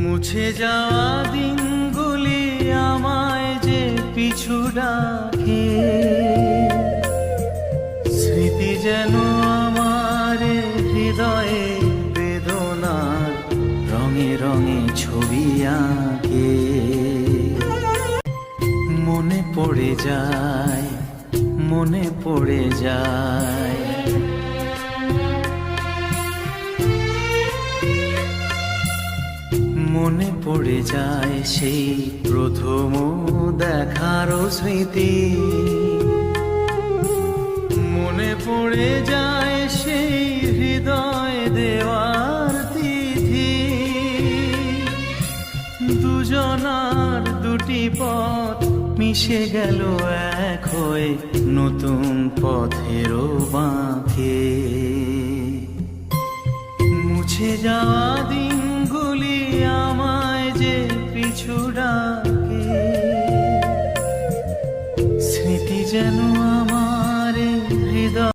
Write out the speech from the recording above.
মুছে যাওয়া দিনগুলি আমায় যে পিছু ডাকে, স্মৃতি যেন আমার হৃদয়ে বেদনার রঙে রঙে ছবি আঁকে। মনে পড়ে যায়, মনে পড়ে যায়, মনে পড়ে যায় সেই প্রথম দেখার স্মৃতি। মনে পড়ে যায় সেই হৃদয় দেওয়ার তিথি। দুজনার দুটি পথ মিশে গেল এক হয়ে নতুন পথেরও বাঁকে। মুছে যাওয়া দিনগুলি আমায় যে পিছু ডাকে, স্মৃতি যেন আমার হৃদয়